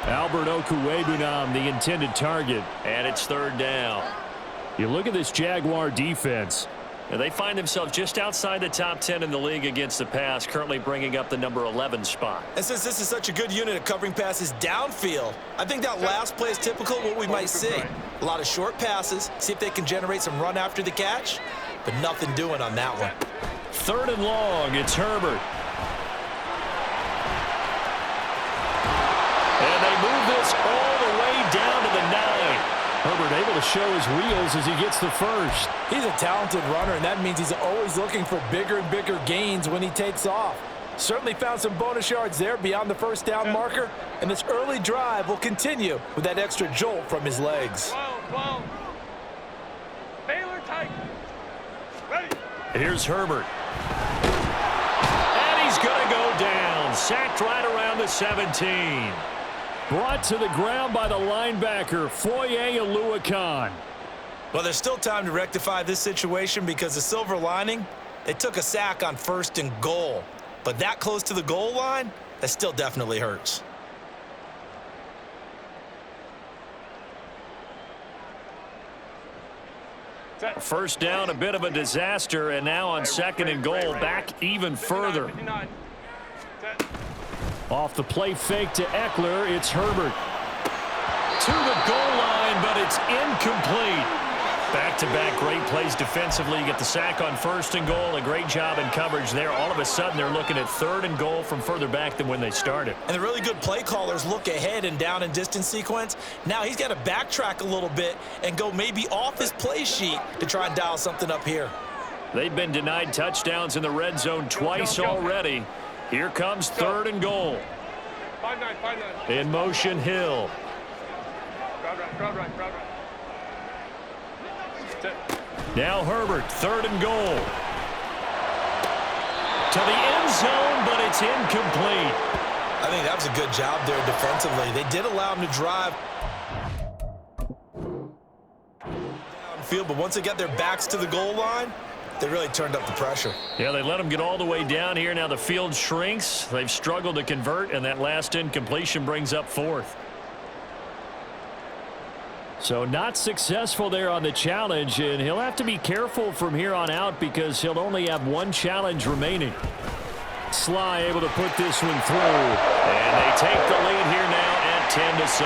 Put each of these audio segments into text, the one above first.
Albert Okuwebunam, the intended target. And it's third down. You look at this Jaguar defense. And they find themselves just outside the top 10 in the league against the pass, currently bringing up the number 11 spot. And since this is such a good unit of covering passes downfield, I think that last play is typical of what we might see. A lot of short passes, see if they can generate some run after the catch, but nothing doing on that one. Third and long, it's Herbert. And they move this all the way down to the 9. Herbert able to show his wheels as he gets the first. He's a talented runner, and that means he's always looking for bigger and bigger gains when he takes off. Certainly found some bonus yards there beyond the first down marker, and this early drive will continue with that extra jolt from his legs. 12. Baylor tight. Ready. Here's Herbert. And he's going to go down. Sacked right around the 17. Brought to the ground by the linebacker, Foye Oluokun. Well, there's still time to rectify this situation because the silver lining, they took a sack on 1st and goal. But that close to the goal line, that still definitely hurts. First down, a bit of a disaster, and now on 2nd and goal, back even further. 59. Off the play fake to Eckler, it's Herbert. To the goal line, but it's incomplete. Back-to-back great plays defensively. You get the sack on 1st and goal. A great job in coverage there. All of a sudden, they're looking at 3rd and goal from further back than when they started. And the really good play callers look ahead and down and distance sequence. Now he's got to backtrack a little bit and go maybe off his play sheet to try and dial something up here. They've been denied touchdowns in the red zone twice already. Here comes 3rd and goal. 5-9. In motion, Hill. Crowd right. Now Herbert, 3rd and goal. To the end zone, but it's incomplete. I think that was a good job there defensively. They did allow him to drive downfield, but once they got their backs to the goal line, they really turned up the pressure. Yeah, they let them get all the way down here. Now the field shrinks. They've struggled to convert, and that last incompletion brings up 4th. So not successful there on the challenge, and he'll have to be careful from here on out because he'll only have one challenge remaining. Sly able to put this one through. And they take the lead here now at 10-7.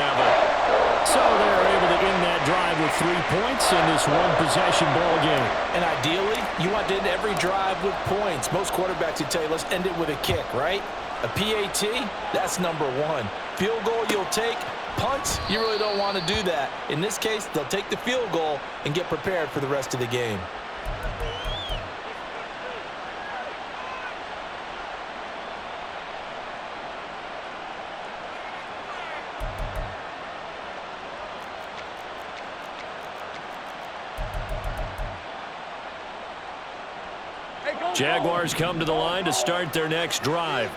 So they're able to end that drive with 3 points in this one-possession ball game. And ideally, you want to end every drive with points. Most quarterbacks would tell you, let's end it with a kick, right? A PAT, that's number 1. Field goal you'll take. Punts, you really don't want to do that. In this case, they'll take the field goal and get prepared for the rest of the game. Jaguars come to the line to start their next drive.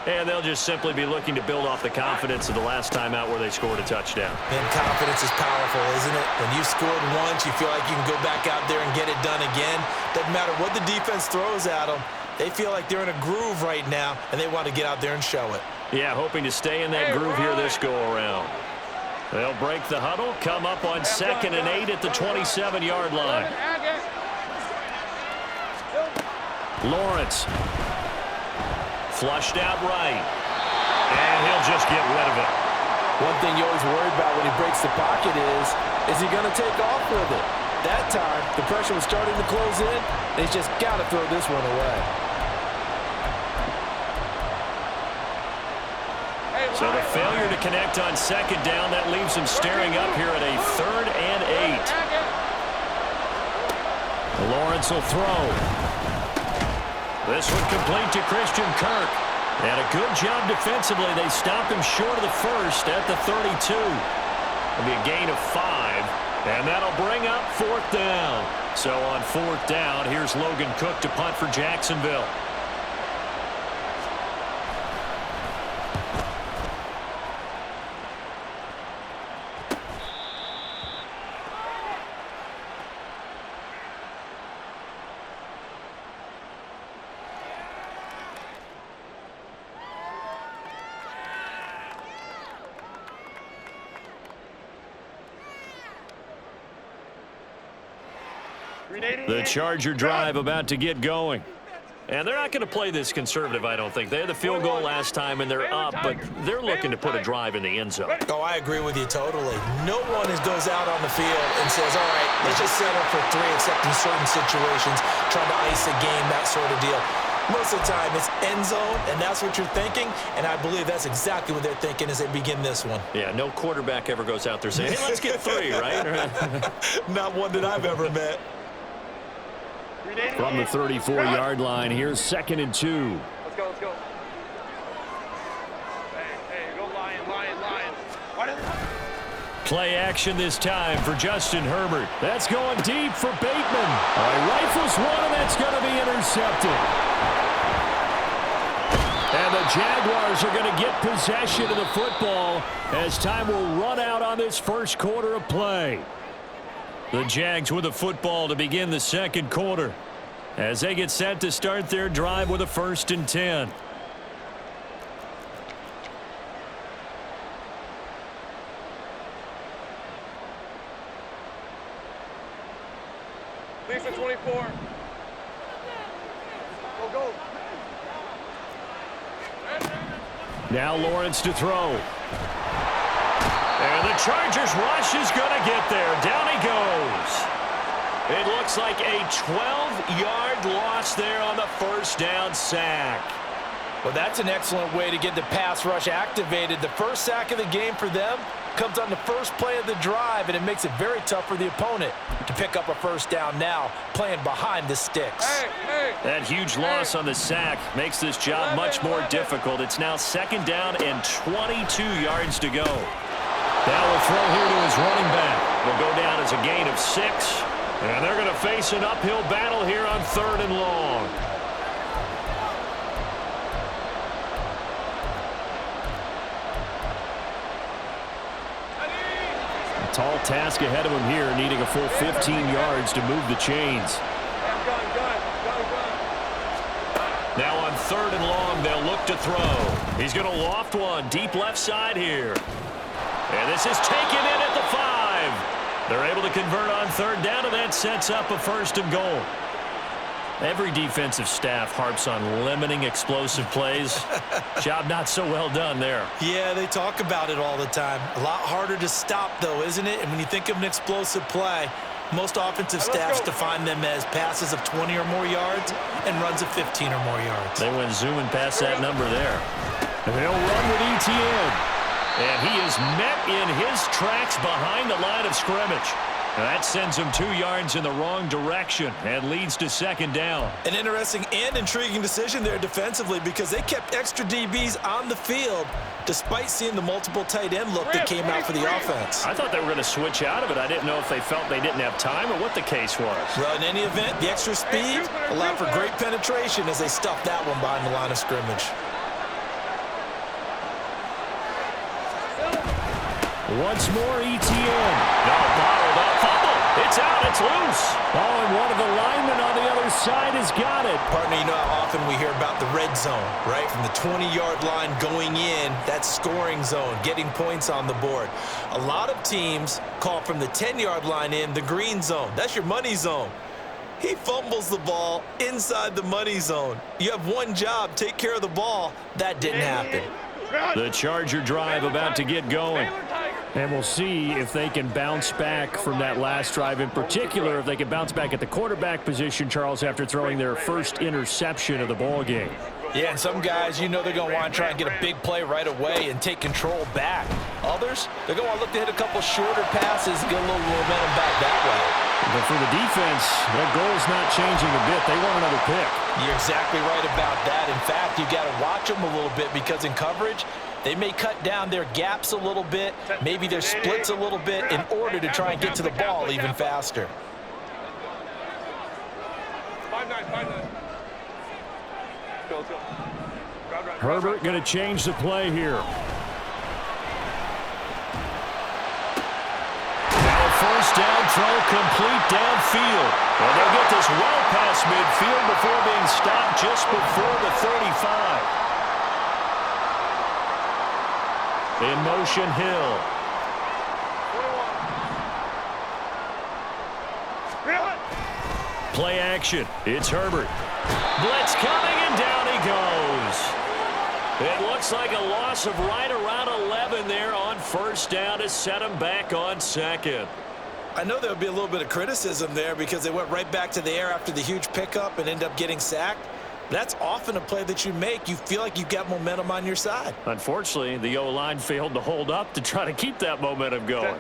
And they'll just simply be looking to build off the confidence of the last time out where they scored a touchdown. And confidence is powerful, isn't it? When you've scored once, you feel like you can go back out there and get it done again. Doesn't matter what the defense throws at them. They feel like they're in a groove right now, and they want to get out there and show it. Yeah, hoping to stay in that groove here this go-around. They'll break the huddle, come up on 2nd and 8 at the 27-yard line. Lawrence. Flushed out right. And he'll just get rid of it. One thing you always worry about when he breaks the pocket is he going to take off with it? That time, the pressure was starting to close in, and he's just got to throw this one away. So the failure to connect on 2nd down, that leaves him staring up here at a 3rd and 8. Lawrence will throw. This one complete to Christian Kirk. And a good job defensively. They stopped him short of the first at the 32. It'll be a gain of 5. And that'll bring up 4th down. So on 4th down, here's Logan Cook to punt for Jacksonville. The Charger drive about to get going. And they're not going to play this conservative, I don't think. They had the field goal last time, and they're up, but they're looking to put a drive in the end zone. Oh, I agree with you totally. No one goes out on the field and says, all right, let's just settle for 3, except in certain situations, trying to ice a game, that sort of deal. Most of the time, it's end zone, and that's what you're thinking, and I believe that's exactly what they're thinking as they begin this one. Yeah, no quarterback ever goes out there saying, hey, let's get 3, right? Not one that I've ever met. From the 34-yard line, here's 2nd and 2. Let's go, let's go. Hey, go Lion. Play action this time for Justin Herbert. That's going deep for Bateman. Rifles one, and that's going to be intercepted. And the Jaguars are going to get possession of the football as time will run out on this first quarter of play. The Jags with the football to begin the second quarter as they get set to start their drive with a 1st and 10. Lisa 24. Go. Now Lawrence to throw. And the Chargers rush is going to get there. Down he goes. It looks like a 12-yard loss there on the first down sack. Well, that's an excellent way to get the pass rush activated. The first sack of the game for them comes on the first play of the drive, and it makes it very tough for the opponent to pick up a first down now, playing behind the sticks. That huge loss on the sack makes this job much more difficult. It's now 2nd down and 22 yards to go. Now we'll throw here to his running back. Will go down as a gain of 6. And they're going to face an uphill battle here on 3rd and long. A tall task ahead of him here, needing a full 15 yards to move the chains. Gun. Now on 3rd and long, they'll look to throw. He's going to loft one deep left side here. And this is taken in at the 5. They're able to convert on 3rd down, and that sets up a 1st and goal. Every defensive staff harps on limiting explosive plays. Job not so well done there. Yeah, they talk about it all the time. A lot harder to stop, though, isn't it? And when you think of an explosive play, most offensive staffs define them as passes of 20 or more yards and runs of 15 or more yards. They went zooming past that number there. And they'll run with ETN. And he is met in his tracks behind the line of scrimmage. That sends him 2 yards in the wrong direction and leads to 2nd down. An interesting and intriguing decision there defensively because they kept extra DBs on the field despite seeing the multiple tight end look that came out for the offense. I thought they were going to switch out of it. I didn't know if they felt they didn't have time or what the case was. Well, in any event, the extra speed allowed for great penetration as they stuffed that one behind the line of scrimmage. Once more, ETN. No, bottled up fumble. It's out. It's loose. Oh, and one of the linemen on the other side has got it. Partner, you know how often we hear about the red zone, right? From the 20-yard line going in, that scoring zone, getting points on the board. A lot of teams call from the 10-yard line in the green zone. That's your money zone. He fumbles the ball inside the money zone. You have one job, take care of the ball. That didn't happen. The Charger drive about to get going. And we'll see if they can bounce back from that last drive. In particular, if they can bounce back at the quarterback position, Charles, after throwing their first interception of the ball game. Yeah, and some guys, you know they're going to want to try and get a big play right away and take control back. Others, they're going to look to hit a couple shorter passes and get a little momentum back that way. But for the defense, their goal's not changing a bit. They want another pick. You're exactly right about that. In fact, you got to watch them a little bit because in coverage, they may cut down their gaps a little bit, maybe their splits a little bit in order to try and get to the ball even faster. 5-9. Go. Herbert going to change the play here. Now first down throw complete downfield. And they'll get this well past midfield before being stopped just before the 35. In motion, Hill. Play action. It's Herbert. Blitz coming, and down he goes. It looks like a loss of right around 11 there on first down to set him back on second. I know there'll be a little bit of criticism there because they went right back to the air after the huge pickup and ended up getting sacked. That's often a play that you make. You feel like you've got momentum on your side. Unfortunately, the O-line failed to hold up to try to keep that momentum going.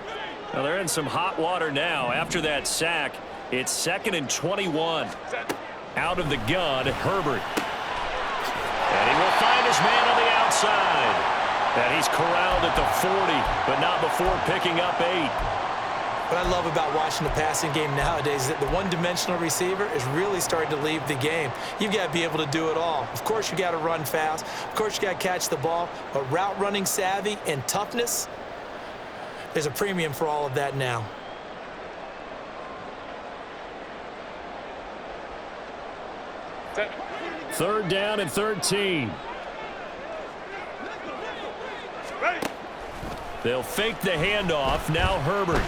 Now they're in some hot water now. After that sack, it's 2nd and 21. Out of the gun, Herbert. And he will find his man on the outside. And he's corralled at the 40, but not before picking up 8. What I love about watching the passing game nowadays is that the one-dimensional receiver is really starting to leave the game. You've got to be able to do it all. Of course, you got to run fast. Of course, you got to catch the ball. But route running savvy and toughness, there's a premium for all of that now. Third down and 13. They'll fake the handoff. Now Herbert.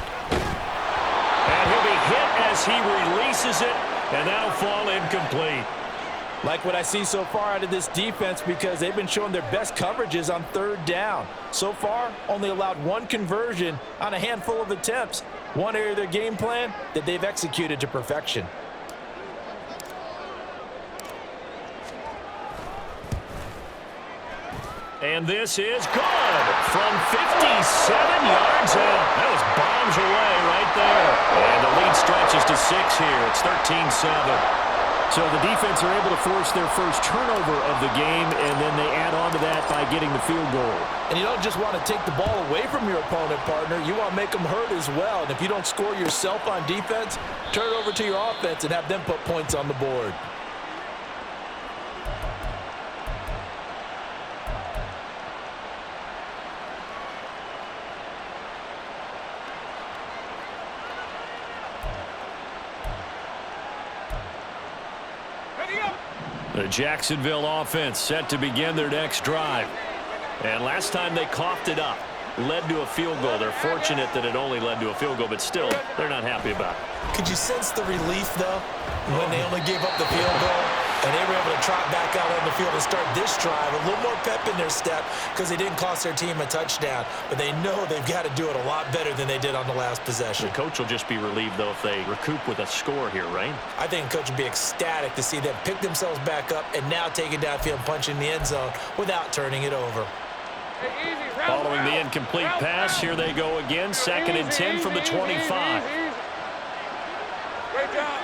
And he'll be hit as he releases it, and that'll fall incomplete. Like what I see so far out of this defense because they've been showing their best coverages on third down. So far, only allowed one conversion on a handful of attempts. One area of their game plan that they've executed to perfection. And this is good from 57 yards out. That was bombs away right there. And the lead stretches to 6 here. It's 13-7. So the defense are able to force their first turnover of the game, and then they add on to that by getting the field goal. And you don't just want to take the ball away from your opponent, partner. You want to make them hurt as well. And if you don't score yourself on defense, turn it over to your offense and have them put points on the board. The Jacksonville offense set to begin their next drive. And last time they coughed it up, led to a field goal. They're fortunate that it only led to a field goal, but still, they're not happy about it. Could you sense the relief, though, when they only gave up the field goal and they were able to trot back out on the field and start this drive? A little more pep in their step because they didn't cost their team a touchdown, but they know they've got to do it a lot better than they did on the last possession. The coach will just be relieved, though, if they recoup with a score here, right? I think the coach would be ecstatic to see them pick themselves back up and now take it downfield and punch in the end zone without turning it over. Hey, easy, Following the incomplete pass, here they go again. 2nd and 10 from the 25. Great job.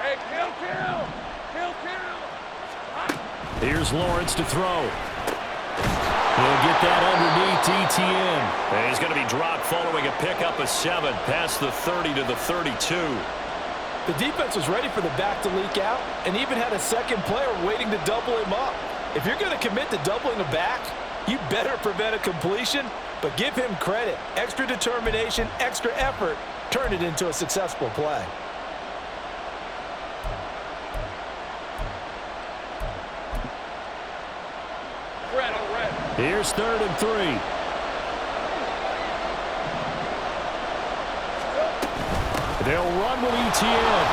Hey, kill. Here's Lawrence to throw. He'll get that underneath Etienne. And he's going to be dropped following a pickup of 7 past the 30 to the 32. The defense was ready for the back to leak out and even had a second player waiting to double him up. If you're going to commit to doubling a back, you better prevent a completion, but give him credit. Extra determination, extra effort, turned it into a successful play. Here's 3rd and 3. They'll run with Etienne.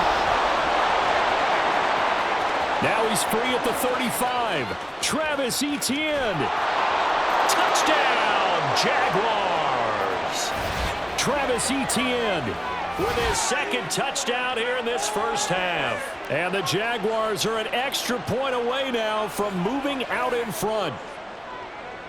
Now he's free at the 35. Travis Etienne. Touchdown, Jaguars. Travis Etienne with his 2nd touchdown here in this first half. And the Jaguars are an extra point away now from moving out in front.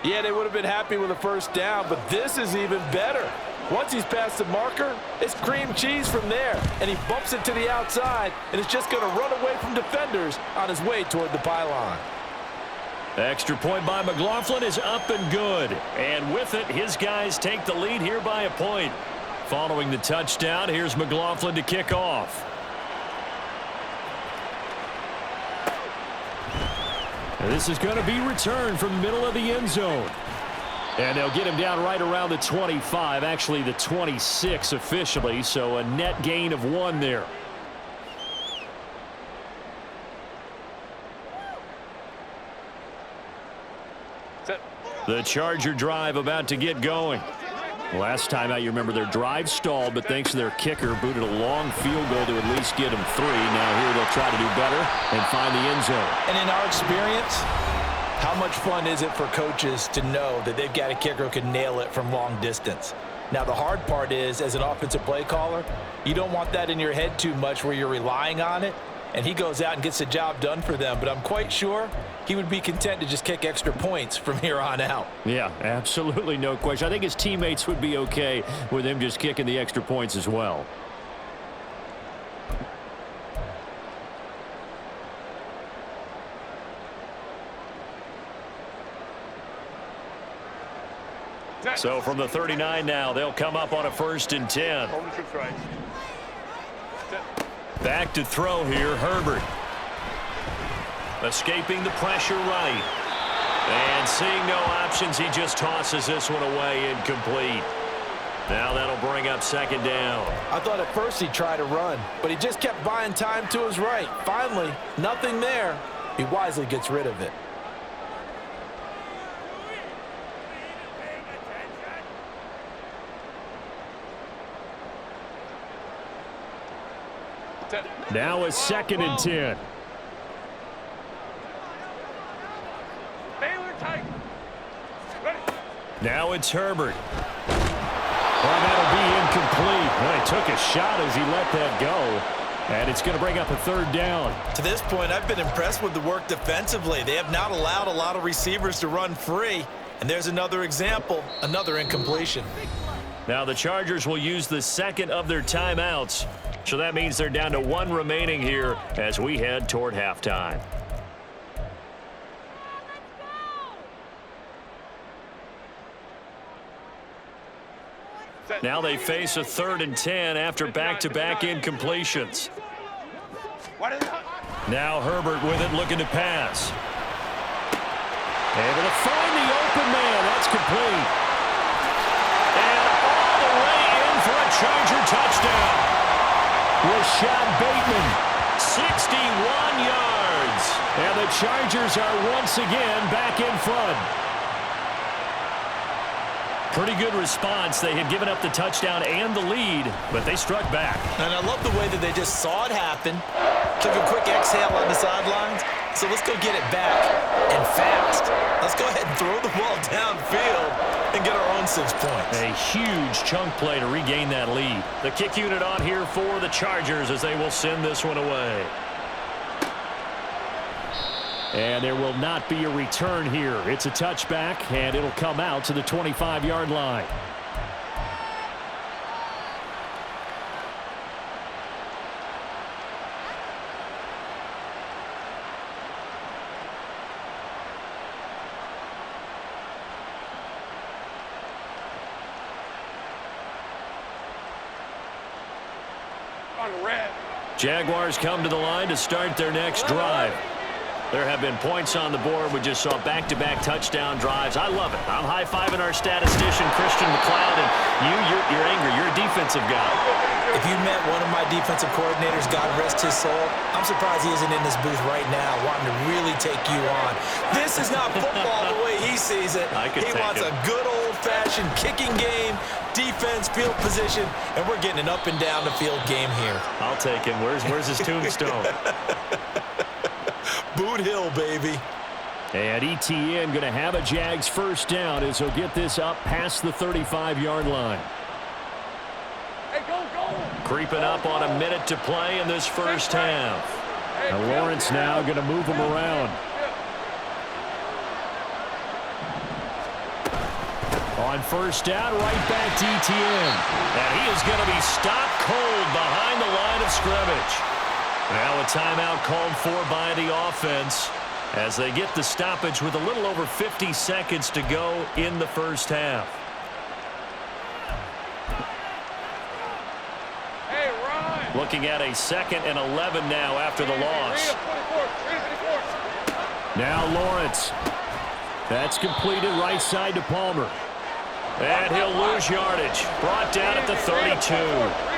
Yeah, they would have been happy with a first down, but this is even better. Once he's past the marker, it's cream cheese from there, and he bumps it to the outside, and it's just going to run away from defenders on his way toward the pylon. Extra point by McLaughlin is up and good. And with it, his guys take the lead here by a point. Following the touchdown, here's McLaughlin to kick off. And this is going to be returned from the middle of the end zone. And they'll get him down right around the 25, actually the 26 officially, so a net gain of 1 there. The Charger drive about to get going. Last time out, you remember their drive stalled, but thanks to their kicker, booted a long field goal to at least get them 3. Now here they'll try to do better and find the end zone. And in our experience, how much fun is it for coaches to know that they've got a kicker who can nail it from long distance? Now, the hard part is, as an offensive play caller, you don't want that in your head too much where you're relying on it, and he goes out and gets the job done for them. But I'm quite sure he would be content to just kick extra points from here on out. Yeah, absolutely no question. I think his teammates would be okay with him just kicking the extra points as well. So from the 39 now, they'll come up on a 1st and 10. Back to throw here, Herbert. Escaping the pressure right. And seeing no options, he just tosses this one away, incomplete. Now that'll bring up 2nd down. I thought at first he'd try to run, but he just kept buying time to his right. Finally, nothing there. He wisely gets rid of it. Now a 2nd and 10. Now it's Herbert. Well, that'll be incomplete. Well, he took a shot as he let that go. And it's going to bring up a 3rd down. To this point, I've been impressed with the work defensively. They have not allowed a lot of receivers to run free. And there's another example, another incompletion. Now the Chargers will use the 2nd of their timeouts. So that means they're down to 1 remaining here as we head toward halftime. Now they face a 3rd and 10 after back-to-back incompletions. Now Herbert with it, looking to pass. Able to find the open man. That's complete. And all the way in for a Charger touchdown. Rashad Bateman, 61 yards. And the Chargers are once again back in front. Pretty good response. They had given up the touchdown and the lead, but they struck back. And I love the way that they just saw it happen, took a quick exhale on the sidelines. So let's go get it back and fast. Let's go ahead and throw the ball downfield and get our own 6 points. A huge chunk play to regain that lead. The kick unit on here for the Chargers as they will send this one away. And there will not be a return here. It's a touchback, and it'll come out to the 25-yard line. Jaguars come to the line to start their next drive. There have been points on the board. We just saw back-to-back touchdown drives. I love it. I'm high-fiving our statistician, Christian McLeod, and you're angry. You're a defensive guy. If you met one of my defensive coordinators, God rest his soul, I'm surprised he isn't in this booth right now wanting to really take you on. This is not football the way he sees it. He wants a good old-fashioned kicking game, defense, field position, and we're getting an up-and-down the field game here. I'll take him. Where's his tombstone? Boot Hill, baby. And ETN going to have a Jags 1st down as he'll get this up past the 35-yard line. Hey, go. Creeping up on a minute to play in this first half. And Lawrence now going to move him around. On 1st down, right back to ETN. And he is going to be stopped cold behind the line of scrimmage. Now a timeout called for by the offense as they get the stoppage with a little over 50 seconds to go in the first half. Hey, Ryan. Looking at a 2nd and 11 now after the loss. Now Lawrence. That's completed right side to Palmer. And he'll lose yardage. Brought down at the 32.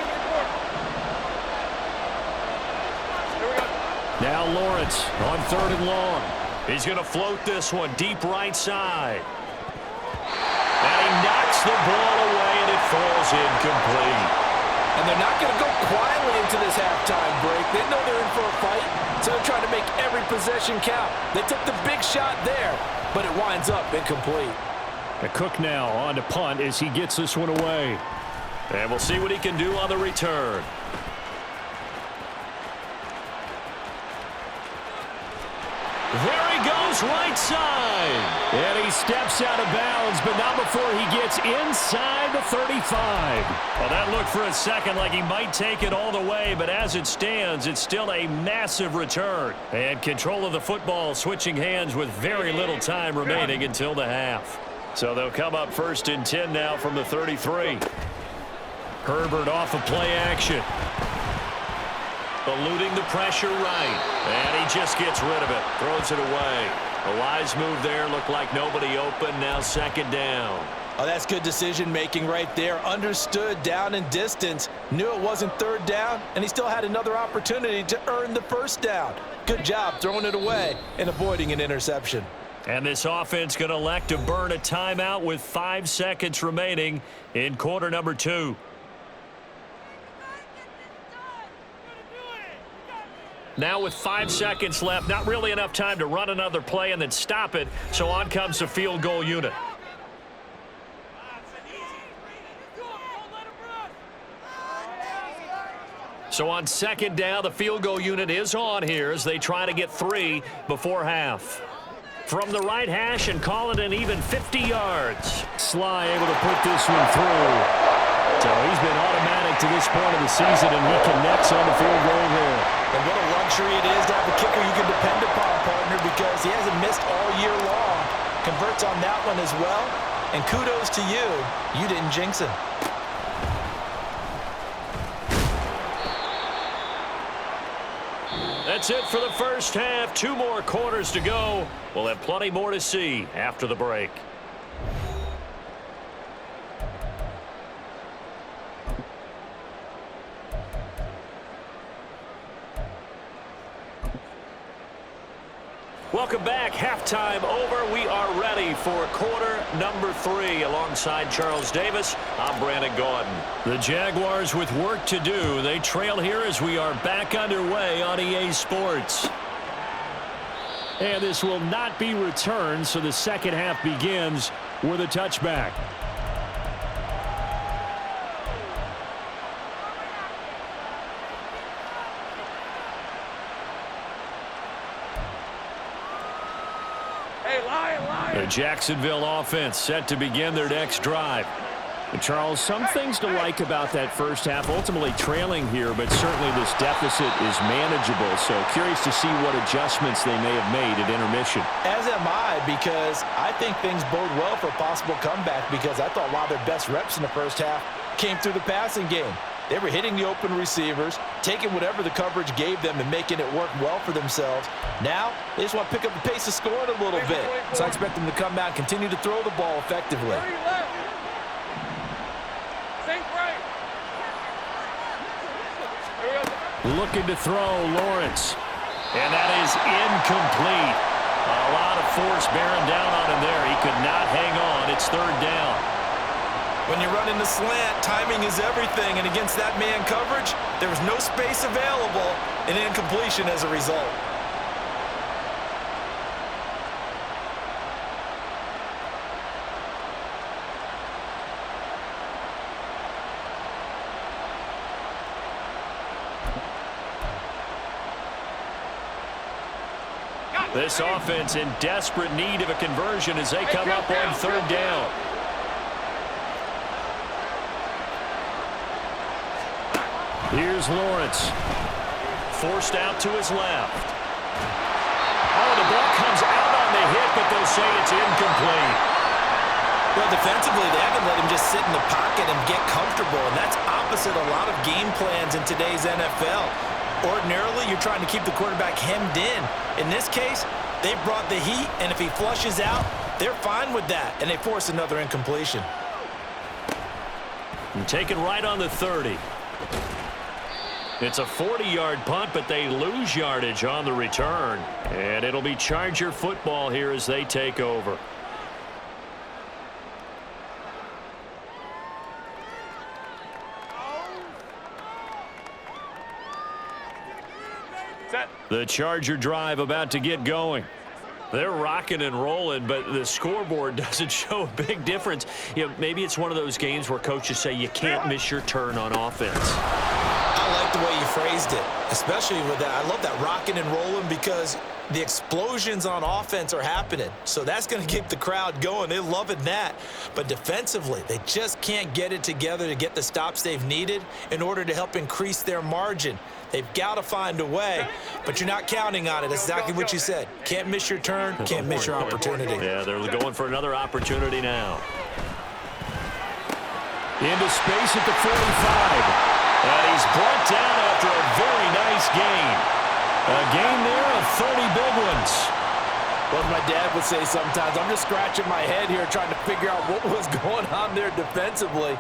Now Lawrence on 3rd and long. He's going to float this one deep right side. And he knocks the ball away, and it falls incomplete. And they're not going to go quietly into this halftime break. They know they're in for a fight, so they're trying to make every possession count. They took the big shot there, but it winds up incomplete. A Cook now on to punt as he gets this one away. And we'll see what he can do on the return. There he goes, right side. And he steps out of bounds, but not before he gets inside the 35. Well, that looked for a second like he might take it all the way, but as it stands, it's still a massive return. And control of the football switching hands with very little time remaining until the half. So they'll come up 1st and 10 now from the 33. Herbert off of play action. Eluding the pressure right. And he just gets rid of it. Throws it away. A wise move there. Looked like nobody open. Now 2nd down. Oh, that's good decision-making right there. Understood down and distance. Knew it wasn't 3rd down, and he still had another opportunity to earn the 1st down. Good job throwing it away and avoiding an interception. And this offense going to elect to burn a timeout with 5 seconds remaining in quarter number 2. Now with 5 seconds left, not really enough time to run another play and then stop it, so on comes the field goal unit. So on 2nd down, the field goal unit is on here as they try to get 3 before half. From the right hash and call it an even 50 yards. Sly able to put this one through. So he's been automatic to this point of the season, and he connects on the field goal there. And what a luxury it is to have a kicker you can depend upon, partner, because he hasn't missed all year long. Converts on that one as well. And kudos to you. You didn't jinx him. That's it for the first half. 2 more quarters to go. We'll have plenty more to see after the break. Welcome back. Halftime over. We are ready for quarter number 3. Alongside Charles Davis, I'm Brandon Gordon. The Jaguars with work to do. They trail here as we are back underway on EA Sports. And this will not be returned, so the second half begins with a touchback. The Jacksonville offense set to begin their next drive. And Charles, some things to like about that first half. Ultimately trailing here, but certainly this deficit is manageable. So curious to see what adjustments they may have made at intermission. As am I, because I think things bode well for a possible comeback, because I thought a lot of their best reps in the first half came through the passing game. They were hitting the open receivers, taking whatever the coverage gave them and making it work well for themselves. Now, they just want to pick up the pace of scoring a little bit. So I expect them to come out and continue to throw the ball effectively. Looking to throw, Lawrence. And that is incomplete. A lot of force bearing down on him there. He could not hang on. It's 3rd down. When you're running the slant, timing is everything, and against that man coverage, there was no space available, and incompletion as a result. This offense in desperate need of a conversion as they come up on 3rd down. Here's Lawrence. Forced out to his left. Oh, the ball comes out on the hit, but they'll say it's incomplete. Well, defensively, they haven't let him just sit in the pocket and get comfortable, and that's opposite a lot of game plans in today's NFL. Ordinarily, you're trying to keep the quarterback hemmed in. In this case, they brought the heat, and if he flushes out, they're fine with that, and they force another incompletion. And taken right on the 30. It's a 40-yard punt, but they lose yardage on the return. And it'll be Charger football here as they take over. The Charger drive about to get going. They're rocking and rolling, but the scoreboard doesn't show a big difference. You know, maybe it's one of those games where coaches say you can't miss your turn on offense. I like the way you phrased it, especially with that. I love that rocking and rolling because the explosions on offense are happening. So that's going to keep the crowd going. They're loving that. But defensively, they just can't get it together to get the stops they've needed in order to help increase their margin. They've got to find a way, but you're not counting on it. That's exactly what you said. Can't miss your turn, can't miss your opportunity. Yeah, they're going for another opportunity now. Into space at the 45. And he's brought down after a very nice gain. A gain there of 30 big ones. Well, my dad would say sometimes, I'm just scratching my head here trying to figure out what was going on there defensively.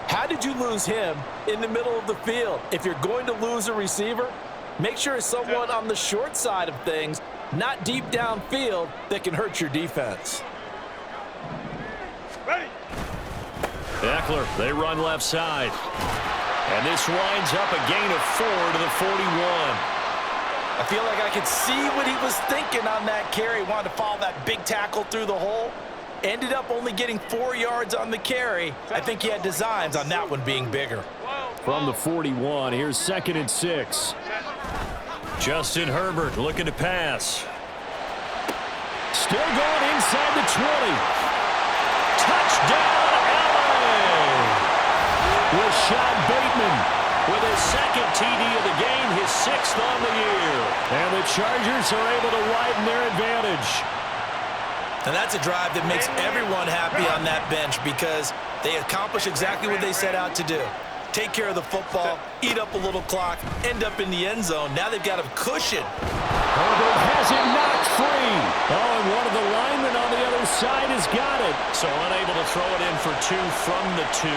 How did you lose him in the middle of the field? If you're going to lose a receiver, make sure it's someone on the short side of things, not deep downfield, that can hurt your defense. Ready. Eckler, they run left side. And this winds up a gain of 4 to the 41. I feel like I could see what he was thinking on that carry. Wanted to follow that big tackle through the hole. Ended up only getting 4 yards on the carry. I think he had designs on that one being bigger. From the 41, here's 2nd and 6. Justin Herbert looking to pass. Still going inside the 20. Touchdown, LA! Rashad Bateman with his 2nd TD of the game, his 6th on the year. And the Chargers are able to widen their advantage. And that's a drive that makes everyone happy on that bench because they accomplish exactly what they set out to do. Take care of the football, eat up a little clock, end up in the end zone. Now they've got a cushion. Herbert has it knocked free. Oh, and one of the linemen on the other side has got it. So unable to throw it in for 2 from the 2.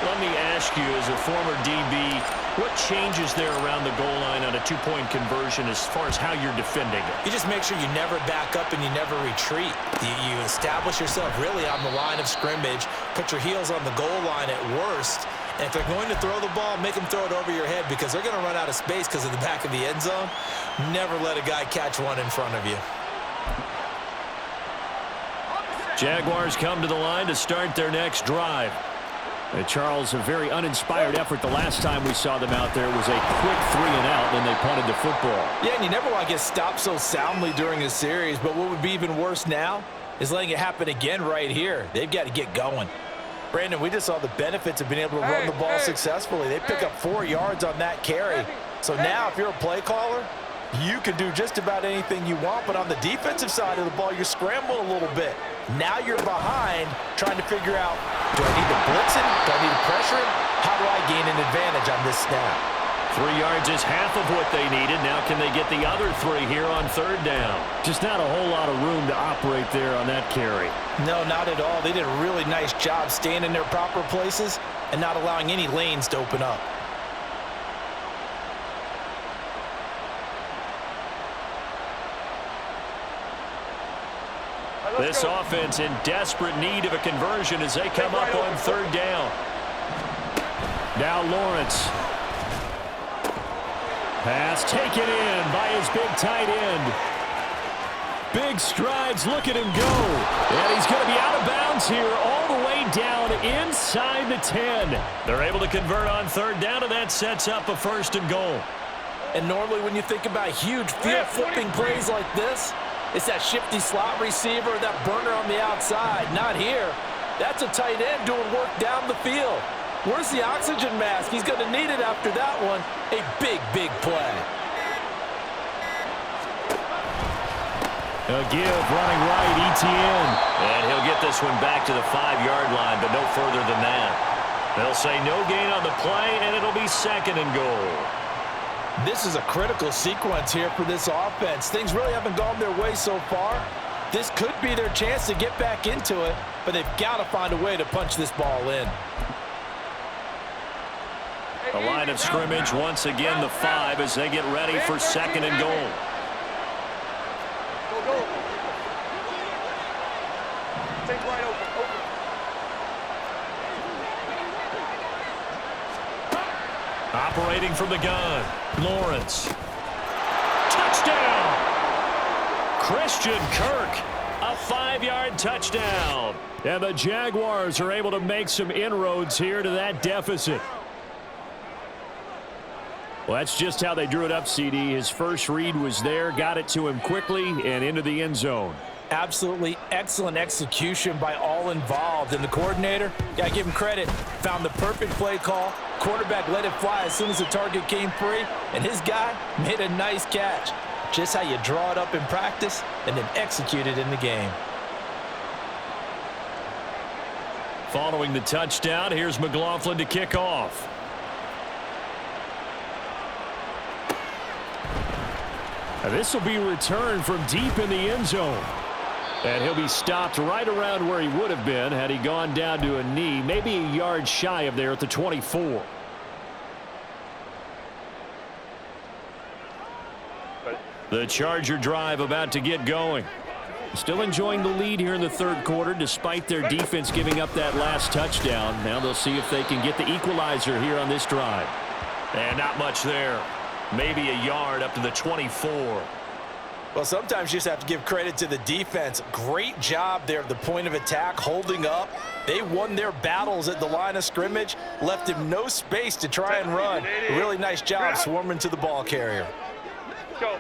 Let me ask you, as a former DB, what changes there around the goal line on a 2-point conversion as far as how you're defending it? You just make sure you never back up and you never retreat. You establish yourself really on the line of scrimmage, put your heels on the goal line at worst, and if they're going to throw the ball, make them throw it over your head because they're going to run out of space because of the back of the end zone. Never let a guy catch one in front of you. Jaguars come to the line to start their next drive. Charles, a very uninspired effort the last time we saw them out there. It was a quick 3 and out, and they punted the football. Yeah, and you never want to get stopped so soundly during a series, but what would be even worse now is letting it happen again right here. They've got to get going. Brandon, we just saw the benefits of being able to run the ball successfully. They pick up 4 yards on that carry. So now if you're a play caller, you can do just about anything you want, but on the defensive side of the ball, you're scrambling a little bit. Now you're behind trying to figure out, do I need to blitz him? Do I need to pressure him? How do I gain an advantage on this snap? 3 yards is half of what they needed. Now can they get the other 3 here on 3rd down? Just not a whole lot of room to operate there on that carry. No, not at all. They did a really nice job staying in their proper places and not allowing any lanes to open up. This offense in desperate need of a conversion as they come up on 3rd down. Now Lawrence. Pass taken in by his big tight end. Big strides, look at him go. And he's going to be out of bounds here all the way down inside the 10. They're able to convert on 3rd down, and that sets up a 1st and goal. And normally when you think about huge field flipping plays like this, it's that shifty slot receiver, that burner on the outside. Not here. That's a tight end doing work down the field. Where's the oxygen mask? He's going to need it after that one. A big, big play. A give running right, ETN. And he'll get this one back to the 5-yard line, but no further than that. They'll say no gain on the play, and it'll be 2nd and goal. This is a critical sequence here for this offense. Things really haven't gone their way so far. This could be their chance to get back into it, but they've got to find a way to punch this ball in. The line of scrimmage once again the 5 as they get ready for 2nd and goal. Go, go. Take right open. Operating from the gun, Lawrence. Touchdown! Christian Kirk, a 5-yard touchdown. And the Jaguars are able to make some inroads here to that deficit. Well, that's just how they drew it up, CD. His first read was there, got it to him quickly, and into the end zone. Absolutely excellent execution by all involved. And the coordinator, got to give him credit, found the perfect play call. Quarterback let it fly as soon as the target came free, and his guy made a nice catch. Just how you draw it up in practice and then execute it in the game. Following the touchdown, here's McLaughlin to kick off. This will be returned from deep in the end zone. And he'll be stopped right around where he would have been had he gone down to a knee, maybe a yard shy of there at the 24. The Charger drive about to get going. Still enjoying the lead here in the 3rd quarter despite their defense giving up that last touchdown. Now they'll see if they can get the equalizer here on this drive. And not much there. Maybe a yard up to the 24. Well, sometimes you just have to give credit to the defense. Great job there at the point of attack, holding up. They won their battles at the line of scrimmage, left him no space to try and run. A really nice job swarming to the ball carrier. Go.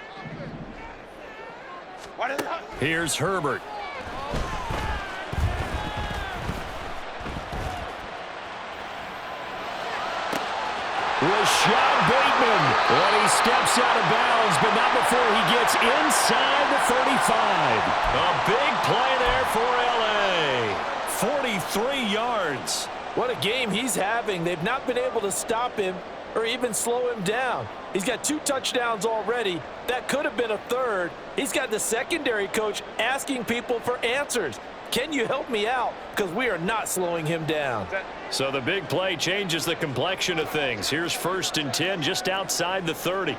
Here's Herbert. Rashad Bateman when he steps out of bounds, but not before he gets inside the 35. A big play there for L.A. 43 yards. What a game he's having. They've not been able to stop him or even slow him down. He's got 2 touchdowns already. That could have been a 3rd. He's got the secondary coach asking people for answers. Can you help me out? Because we are not slowing him down. So the big play changes the complexion of things. Here's 1st and 10 just outside the 30.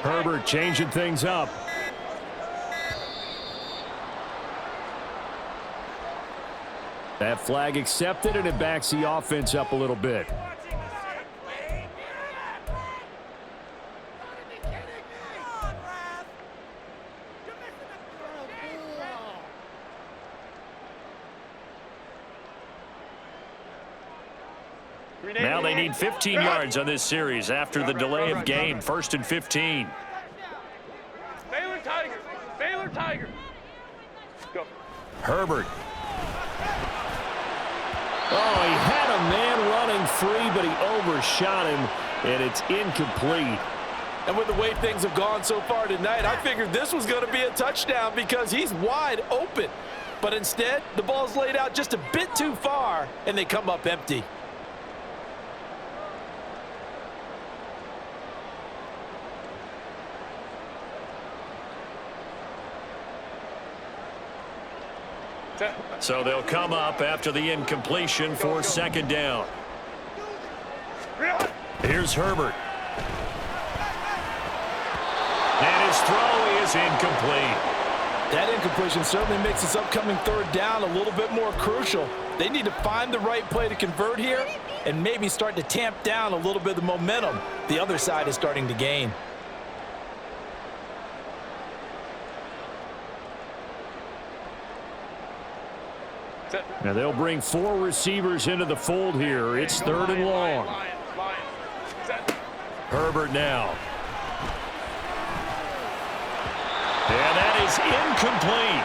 Herbert changing things up. That flag accepted, and it backs the offense up a little bit. Now they need 15 yards on this series after the delay of game. 1st and 15. Baylor Tigers. Baylor Tigers. Go. Herbert. Oh, he had a man running free, but he overshot him, and it's incomplete. And with the way things have gone so far tonight, I figured this was going to be a touchdown because he's wide open. But instead, the ball's laid out just a bit too far, and they come up empty. So they'll come up after the incompletion for 2nd down. Here's Herbert. And his throw is incomplete. That incompletion certainly makes this upcoming 3rd down a little bit more crucial. They need to find the right play to convert here and maybe start to tamp down a little bit of the momentum the other side is starting to gain. Now they'll bring 4 receivers into the fold here. It's 3rd and long. Herbert now. And that is incomplete.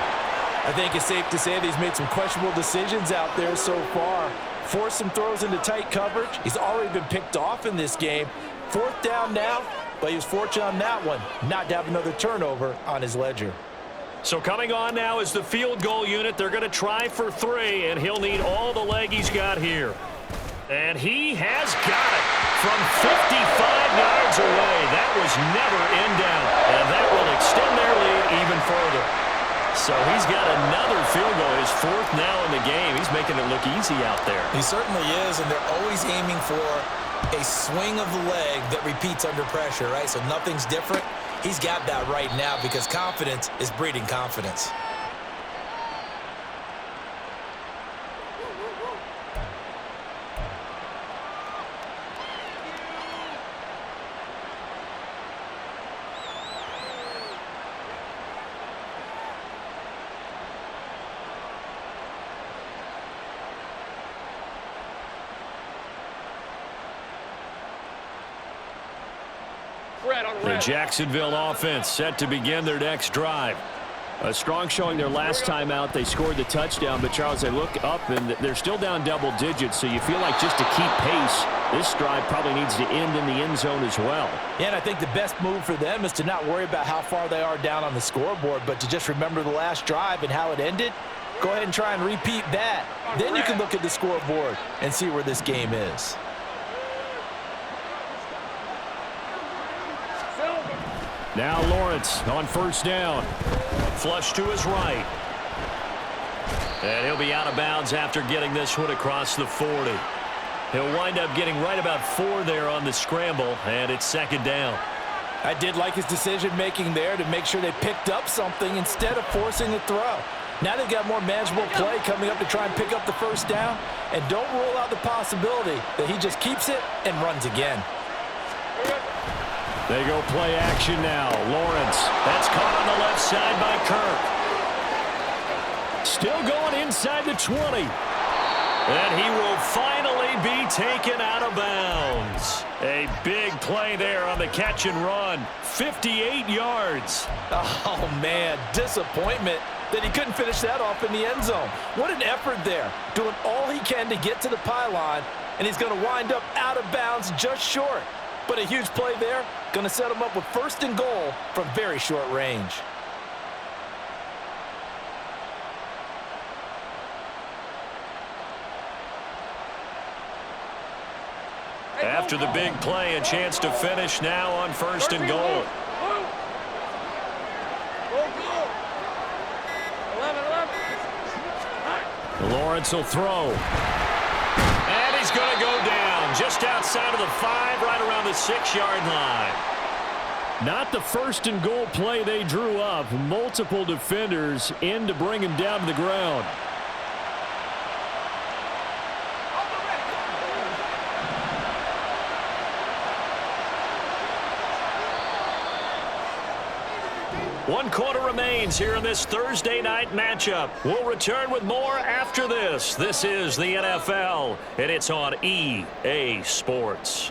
I think it's safe to say that he's made some questionable decisions out there so far. Forced some throws into tight coverage. He's already been picked off in this game. 4th down now, but he was fortunate on that one not to have another turnover on his ledger. So coming on now is the field goal unit. They're going to try for 3, and he'll need all the leg he's got here. And he has got it from 55 yards away. That was never in doubt, and that will extend their lead even further. So he's got another field goal. His fourth now in the game. He's making it look easy out there. He certainly is, and they're always aiming for a swing of the leg that repeats under pressure, right? So nothing's different. He's got that right now because confidence is breeding confidence. The Jacksonville offense set to begin their next drive. A strong showing their last time out. They scored the touchdown, but Charles, they look up and they're still down double digits, so you feel like just to keep pace, this drive probably needs to end in the end zone as well. Yeah, and I think the best move for them is to not worry about how far they are down on the scoreboard, but to just remember the last drive and how it ended. Go ahead and try and repeat that. Then you can look at the scoreboard and see where this game is. Now Lawrence on first down. Flush to his right. And he'll be out of bounds after getting this one across the 40. He'll wind up getting right about 4 there on the scramble, and it's second down. I did like his decision-making there to make sure they picked up something instead of forcing the throw. Now they've got more manageable play coming up to try and pick up the first down, and don't rule out the possibility that he just keeps it and runs again. They go play action now. Lawrence. That's caught on the left side by Kirk. Still going inside the 20. And he will finally be taken out of bounds. A big play there on the catch and run. 58 yards. Oh, man, disappointment that he couldn't finish that off in the end zone. What an effort there, doing all he can to get to the pylon, and he's going to wind up out of bounds just short. But a huge play there, going to set him up with first and goal from very short range. After the big play, a chance to finish now on first and goal. 11. Lawrence will throw. And he's going to go down just outside of the 5, right around the 6-yard line. Not the first and goal play they drew up. Multiple defenders in to bring him down to the ground. One quarter remains here in this Thursday night matchup. We'll return with more after this. This is the NFL, and it's on EA Sports.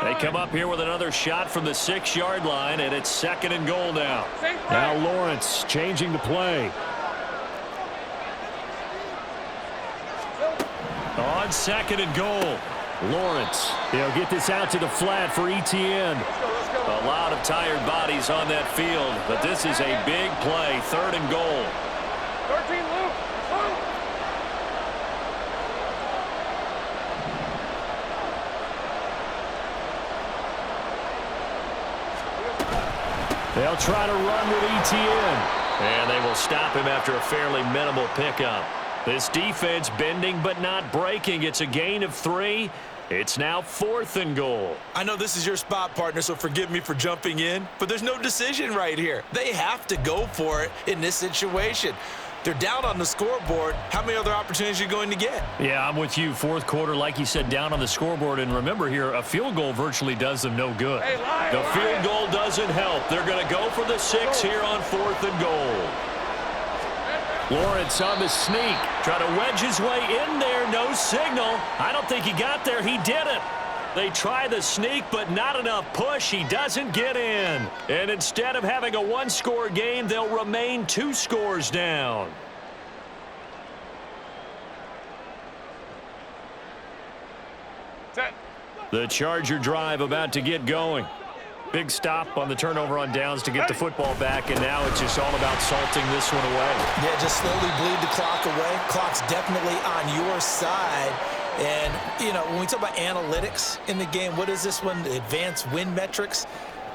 They come up here with another shot from the 6-yard line, and it's second and goal now. Now Lawrence changing the play. On second and goal, Lawrence. He'll get this out to the flat for ETN. A lot of tired bodies on that field, but this is a big play, third and goal. 13, Luke. They'll try to run with ETN. And they will stop him after a fairly minimal pickup. This defense bending but not breaking. It's a gain of 3. It's now fourth and goal. I know this is your spot, partner, so forgive me for jumping in, but there's no decision right here. They have to go for it in this situation. They're down on the scoreboard. How many other opportunities are you going to get? Yeah, I'm with you. Fourth quarter, like you said, down on the scoreboard. And remember here, a field goal virtually does them no good. The field goal doesn't help. They're going to go for the 6 here on fourth and goal. Lawrence on the sneak. Try to wedge his way in there. No signal. I don't think he got there. He didn't. They try the sneak, but not enough push. He doesn't get in. And instead of having a 1-score game, they'll remain 2 scores down. Set. The Charger drive about to get going. Big stop on the turnover on downs to get the football back, and now it's just all about salting this one away. Yeah, just slowly bleed the clock away. Clock's definitely on your side. And, you know, when we talk about analytics in the game, what is this one? The advanced win metrics?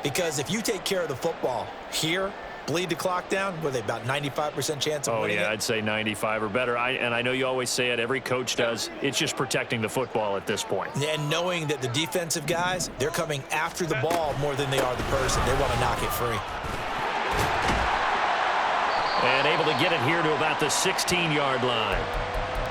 Because if you take care of the football here, bleed the clock down, were they about 95% chance of winning it? I'd say 95 or better. And I know you always say it, every coach does. It's just protecting the football at this point. And knowing that the defensive guys, they're coming after the ball more than they are the person. They want to knock it free. And able to get it here to about the 16-yard line.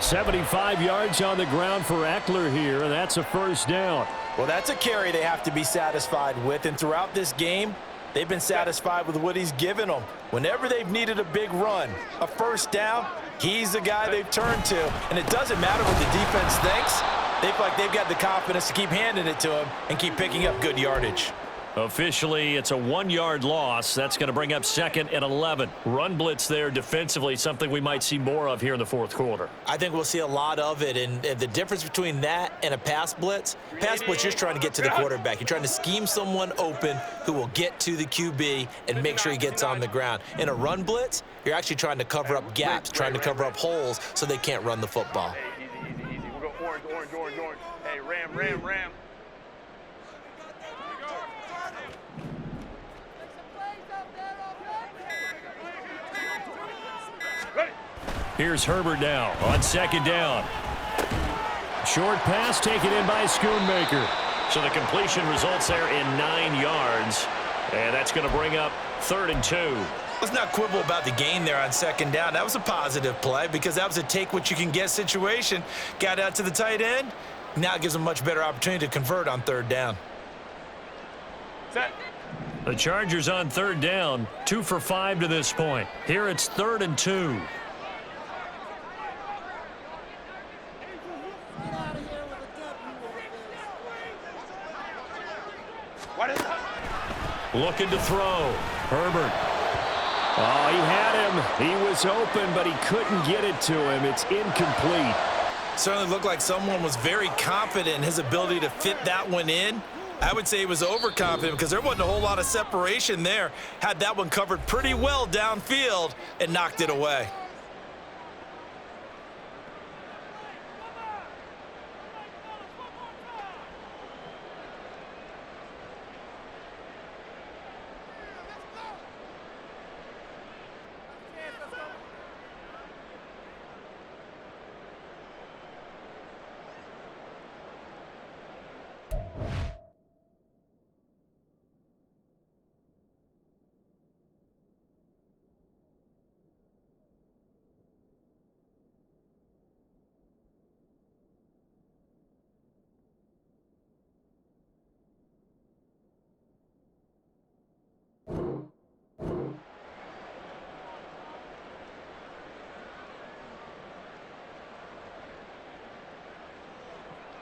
75 yards on the ground for Eckler here, and that's a first down. Well, that's a carry they have to be satisfied with, and throughout this game, they've been satisfied with what he's given them. Whenever they've needed a big run, a first down, he's the guy they've turned to. And it doesn't matter what the defense thinks. They feel like they've got the confidence to keep handing it to him and keep picking up good yardage. Officially, it's a 1-yard loss. That's going to bring up 2nd and 11. Run blitz there defensively, something we might see more of here in the fourth quarter. I think we'll see a lot of it, and the difference between that and a pass blitz, you're just trying to get to the quarterback. You're trying to scheme someone open who will get to the QB and make sure he gets on the ground. In a run blitz, you're actually trying to cover up gaps, trying to cover up holes so they can't run the football. Easy. We'll go orange. Hey, ram. Here's Herbert now on 2nd down. Short pass taken in by Schoonmaker. So the completion results there in 9 yards. And that's going to bring up 3rd and 2. Let's not quibble about the gain there on 2nd down. That was a positive play because that was a take-what-you-can-get situation. Got out to the tight end. Now it gives them a much better opportunity to convert on 3rd down. Set. The Chargers on 3rd down, 2 for 5 to this point. Here it's 3rd and 2. Looking to throw. Herbert. Oh, he had him. He was open, but he couldn't get it to him. It's incomplete. Certainly looked like someone was very confident in his ability to fit that one in. I would say he was overconfident because there wasn't a whole lot of separation there. Had that one covered pretty well downfield and knocked it away.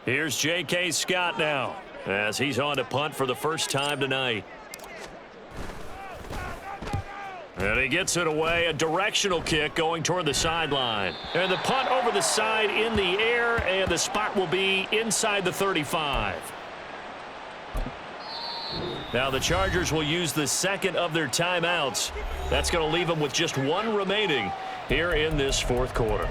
Here's J.K. Scott now as he's on to punt for the first time tonight. And he gets it away, a directional kick going toward the sideline. And the punt over the side in the air, and the spot will be inside the 35. Now the Chargers will use the second of their timeouts. That's going to leave them with just 1 remaining here in this fourth quarter.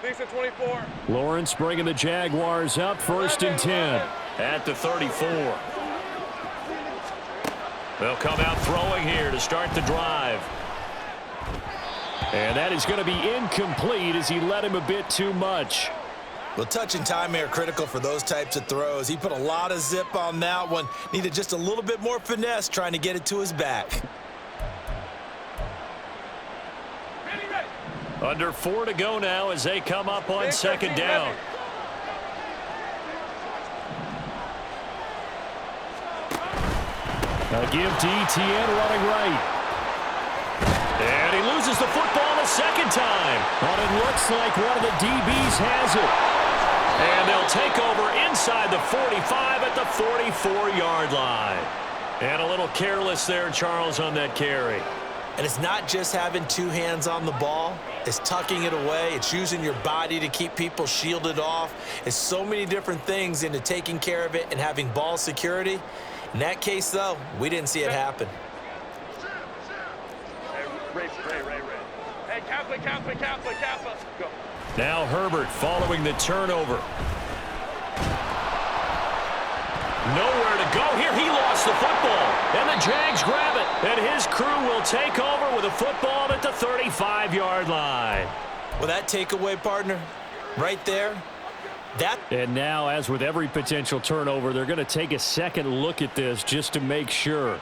Thanks at 24. Lawrence bringing the Jaguars up, 1st and 10. At the 34. They'll come out throwing here to start the drive. And that is going to be incomplete as he led him a bit too much. Well, touch and timing are critical for those types of throws. He put a lot of zip on that one. Needed just a little bit more finesse trying to get it to his back. Under 4 to go now as they come up on 2nd down. A give to Etienne running right. And he loses the football a second time. But it looks like one of the DBs has it. And they'll take over inside the 45 at the 44-yard line. And a little careless there, Charles, on that carry. And it's not just having 2 hands on the ball. It's tucking it away. It's using your body to keep people shielded off. It's so many different things into taking care of it and having ball security. In that case, though, we didn't see it happen. Hey, Ray. Hey, Kappa. Go. Now Herbert following the turnover. Nowhere to go here. He lost the football. And the Jags grab it. And his crew will take over with a football at the 35-yard line. Well, that takeaway, partner, right there. And now, as with every potential turnover, they're going to take a second look at this just to make sure.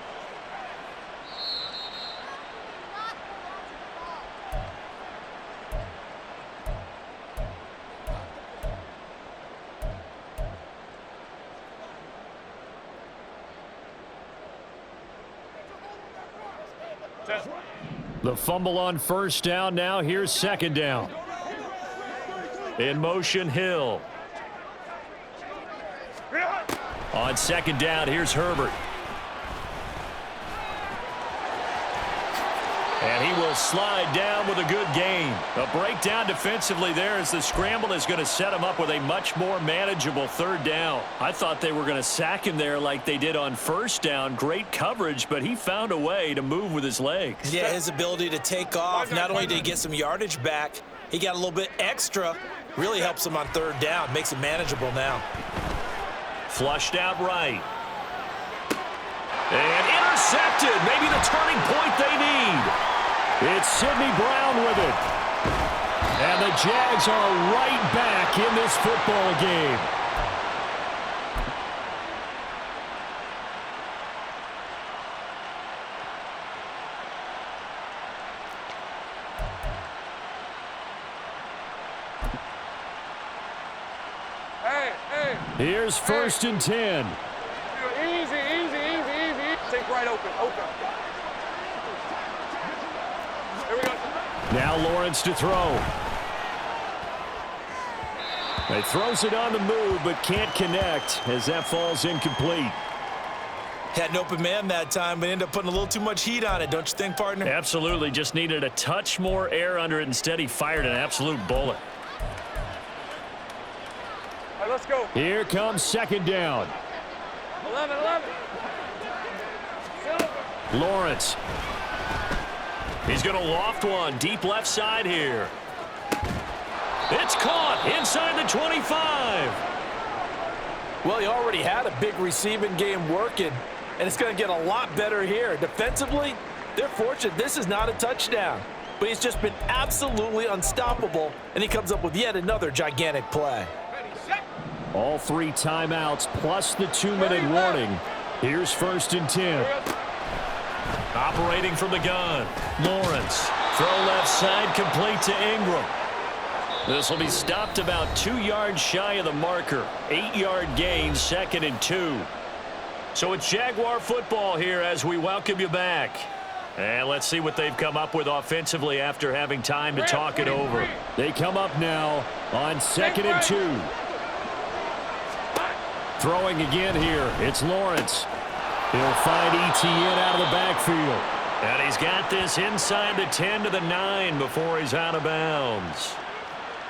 The fumble on first down. Now here's second down. In motion, Hill. On second down, here's Herbert. And he will slide down with a good gain. A breakdown defensively there as the scramble is going to set him up with a much more manageable third down. I thought they were going to sack him there like they did on first down. Great coverage, but he found a way to move with his legs. Yeah, his ability to take off. Not only did he get some yardage back, he got a little bit extra. Really helps him on third down. Makes it manageable now. Flushed out right. And intercepted. Maybe the turning point they need. It's Sidney Brown with it. And the Jags are right back in this football game. Here's first and 10. Easy. Think right open. Here we go. Now Lawrence to throw. He throws it on the move, but can't connect as that falls incomplete. Had an open man that time, but ended up putting a little too much heat on it, don't you think, partner? Absolutely. Just needed a touch more air under it. Instead, he fired an absolute bullet. All right, let's go. Here comes second down. 11. Lawrence. He's going to loft one deep left side here. It's caught inside the 25. Well, he already had a big receiving game working, and it's going to get a lot better here. Defensively, they're fortunate this is not a touchdown, but he's just been absolutely unstoppable, and he comes up with yet another gigantic play. All 3 timeouts plus the 2-minute warning. Here's first and 10. Operating from the gun. Lawrence. Throw left side complete to Ingram. This will be stopped about 2 yards shy of the marker. 8-yard gain, second and 2. So it's Jaguar football here as we welcome you back. And let's see what they've come up with offensively after having time to talk it over. They come up now on second and 2. Throwing again here. It's Lawrence. He'll find ETN out of the backfield. And he's got this inside the 10 to the 9 before he's out of bounds.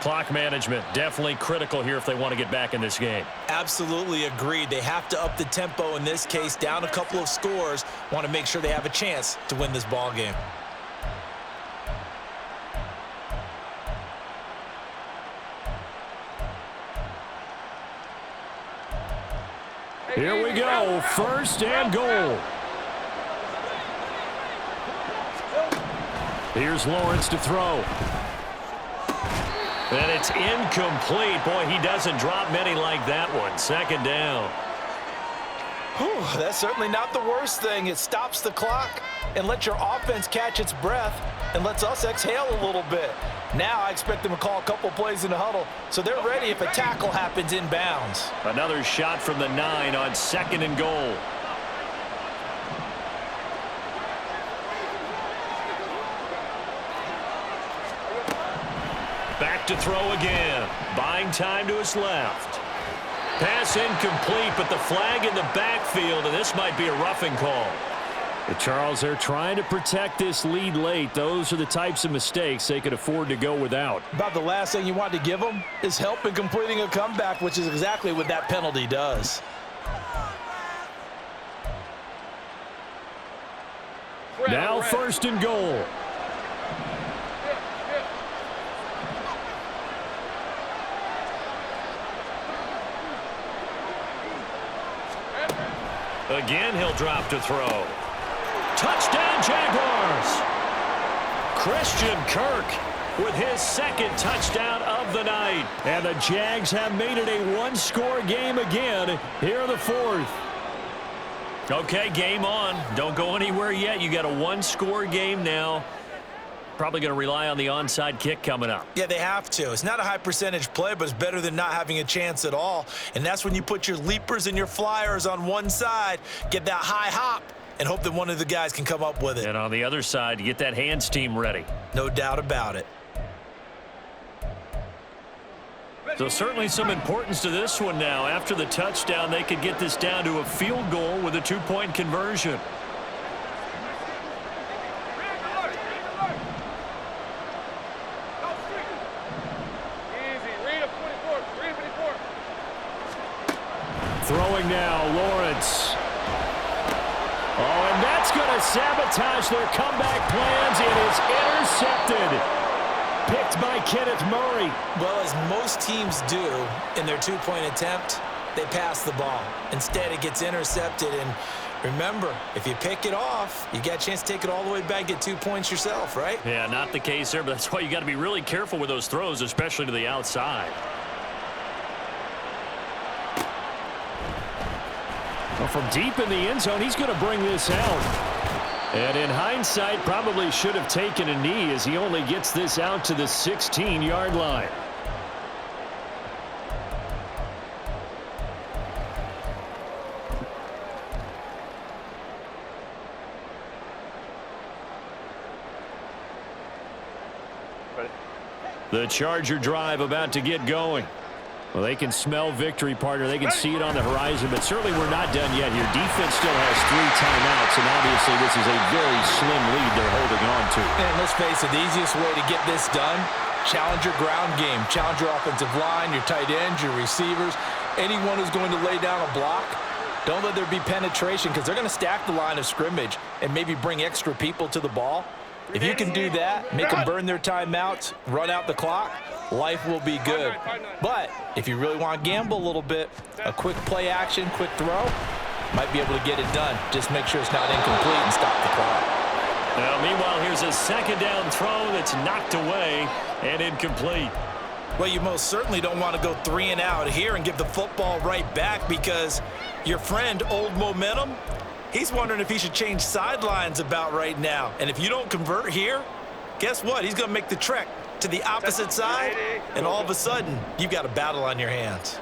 Clock management definitely critical here if they want to get back in this game. Absolutely agreed. They have to up the tempo in this case, down a couple of scores. Want to make sure they have a chance to win this ball game. Here we go. First and goal. Here's Lawrence to throw. And it's incomplete. Boy, he doesn't drop many like that one. Second down. Whew, that's certainly not the worst thing. It stops the clock and lets your offense catch its breath and lets us exhale a little bit. Now I expect them to call a couple plays in the huddle, so they're ready if a tackle happens in bounds. Another shot from the 9 on second and goal. Back to throw again. Buying time to his left. Pass incomplete, but the flag in the backfield, and this might be a roughing call. Charles, they're trying to protect this lead late. Those are the types of mistakes they could afford to go without. About the last thing you want to give them is help in completing a comeback, which is exactly what that penalty does. Now first and goal. Again, he'll drop to throw. Touchdown, Jaguars! Christian Kirk with his second touchdown of the night. And the Jags have made it a one-score game again here in the fourth. Okay, game on. Don't go anywhere yet. You got a one-score game now. Probably going to rely on the onside kick coming up. Yeah, they have to. It's not a high-percentage play, but it's better than not having a chance at all. And that's when you put your leapers and your flyers on one side, get that high hop, and hope that one of the guys can come up with it. And on the other side, you get that hands team ready. No doubt about it. So certainly some importance to this one now. After the touchdown, they could get this down to a field goal with a two-point conversion. Throwing now, Lawrence. Oh, and that's going to sabotage their comeback plans. It is intercepted. Picked by Kenneth Murray. Well, as most teams do in their two-point attempt, they pass the ball. Instead, it gets intercepted. And remember, if you pick it off, you got a chance to take it all the way back, get 2 points yourself, right? Yeah, not the case there, but that's why you got to be really careful with those throws, especially to the outside. Well, from deep in the end zone, he's going to bring this out. And in hindsight, probably should have taken a knee as he only gets this out to the 16-yard line. The Charger drive about to get going. Well, they can smell victory, partner. They can see it on the horizon, but certainly we're not done yet here. Defense still has 3 timeouts, and obviously this is a very slim lead they're holding on to. And let's face it, the easiest way to get this done, challenge your ground game. Challenge your offensive line, your tight ends, your receivers, anyone who's going to lay down a block. Don't let there be penetration because they're going to stack the line of scrimmage and maybe bring extra people to the ball. If you can do that, make them burn their timeouts, run out the clock, life will be good. But if you really want to gamble a little bit, a quick play action, quick throw, might be able to get it done. Just make sure it's not incomplete and stop the clock. Now, meanwhile, here's a second down throw that's knocked away and incomplete. Well, you most certainly don't want to go 3 and out here and give the football right back because your friend, Old Momentum, he's wondering if he should change sidelines about right now. And if you don't convert here, guess what? He's going to make the trek to the opposite side, and all of a sudden, you've got a battle on your hands.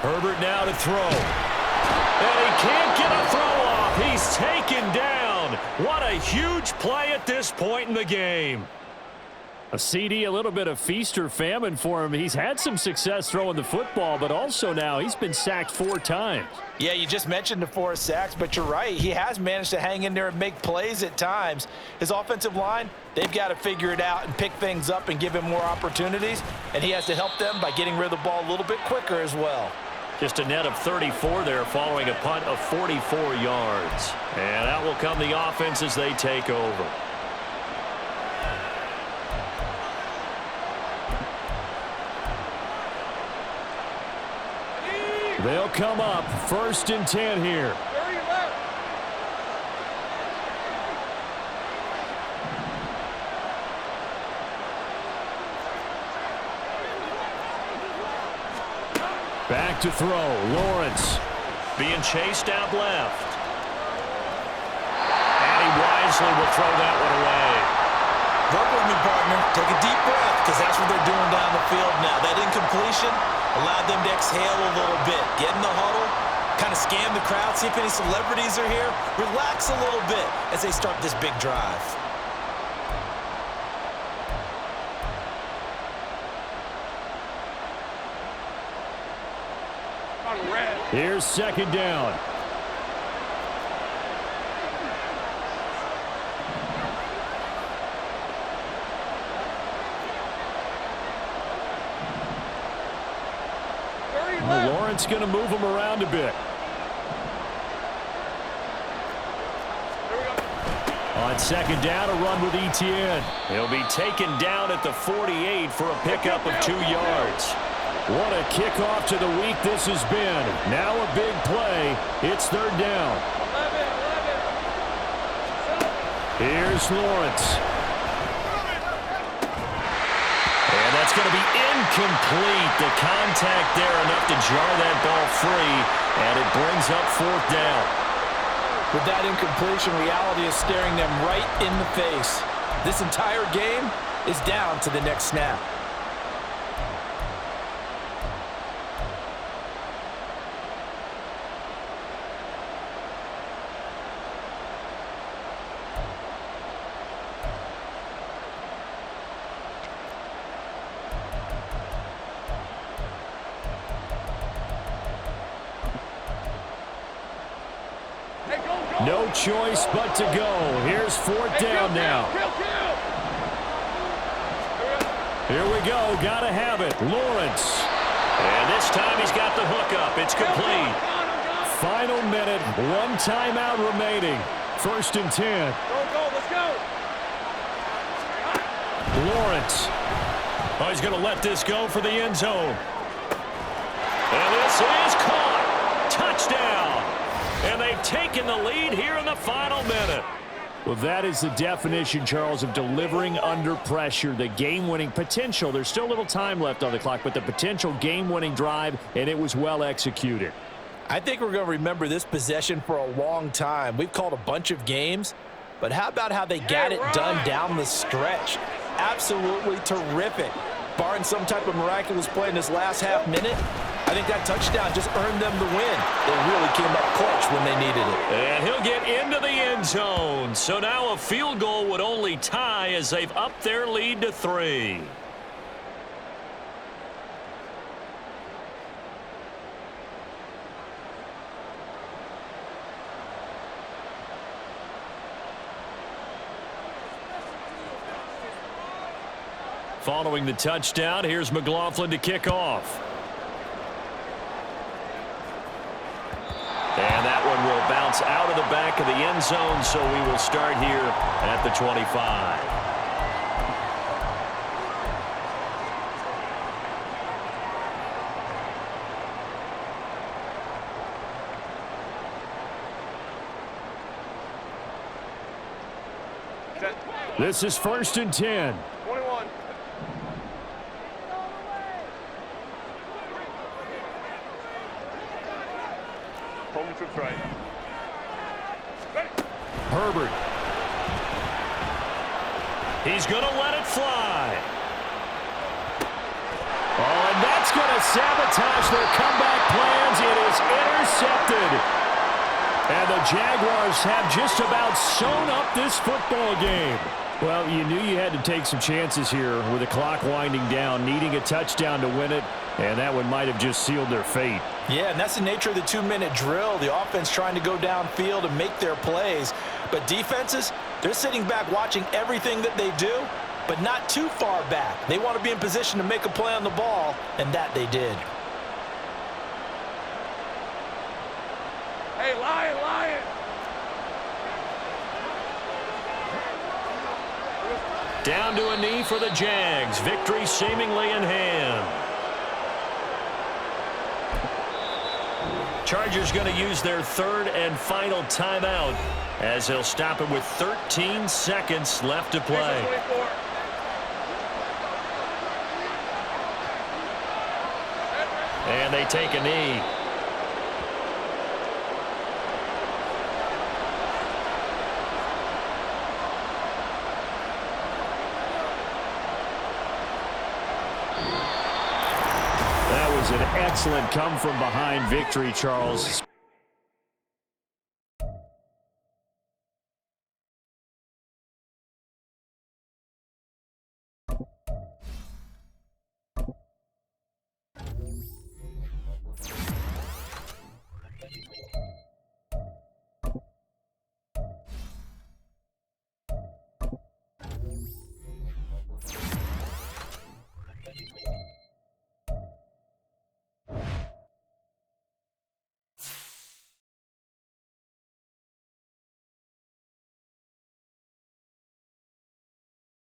Herbert now to throw. And he can't get a throw off. He's taken down. What a huge play at this point in the game. A CD, a little bit of feast or famine for him. He's had some success throwing the football, but also now he's been sacked 4 times. Yeah, you just mentioned the 4 sacks, but you're right. He has managed to hang in there and make plays at times. His offensive line, they've got to figure it out and pick things up and give him more opportunities, and he has to help them by getting rid of the ball a little bit quicker as well. Just a net of 34 there following a punt of 44 yards. And out will come the offense as they take over. They'll come up 1st and 10 here. Back to throw. Lawrence being chased out left. And he wisely will throw that one away. Work with me, partner. Take a deep breath because that's what they're doing down the field now. That incompletion allowed them to exhale a little bit. Get in the huddle, kind of scan the crowd, see if any celebrities are here. Relax a little bit as they start this big drive. Here's 2nd down. Lawrence going to move him around a bit. On second down, a run with Etienne. He'll be taken down at the 48 for a pickup of 2 yards. What a kickoff to the week this has been. Now a big play. It's third down. Here's Lawrence. And that's going to be incomplete. The contact there enough to jar that ball free, and it brings up fourth down. With that incompletion, reality is staring them right in the face. This entire game is down to the next snap. No choice but to go. Here's fourth down now. Here we go. Got to have it. Lawrence. And this time he's got the hookup. It's complete. Final minute. One timeout remaining. First and 10. Go, let's go. Lawrence. Oh, he's going to let this go for the end zone. And this is caught. Touchdown. And they've taken the lead here in the final minute. Well, that is the definition, Charles, of delivering under pressure. The game-winning potential. There's still a little time left on the clock, but the potential game-winning drive, and it was well executed. I think we're going to remember this possession for a long time. We've called a bunch of games, but how about how they got it done down the stretch? Absolutely terrific. Barring some type of miraculous play in this last half minute, I think that touchdown just earned them the win. They really came up clutch when they needed it. And he'll get into the end zone. So now a field goal would only tie as they've upped their lead to 3. Following the touchdown, here's McLaughlin to kick off. And that one will bounce out of the back of the end zone, so we will start here at the 25. This is first and 10. 21. Home trips right. Ready. Herbert. He's going to let it fly. Oh, and that's going to sabotage their comeback plans. It is intercepted. And the Jaguars have just about sewn up this football game. Well, you knew you had to take some chances here with the clock winding down, needing a touchdown to win it, and that one might have just sealed their fate. Yeah, and that's the nature of the 2-minute drill. The offense trying to go downfield and make their plays. But defenses, they're sitting back watching everything that they do, but not too far back. They want to be in position to make a play on the ball, and that they did. Hey, Lion. Down to a knee for the Jags. Victory seemingly in hand. Chargers going to use their third and final timeout as they'll stop it with 13 seconds left to play. 24. And they take a knee. That was an excellent come-from-behind victory, Charles.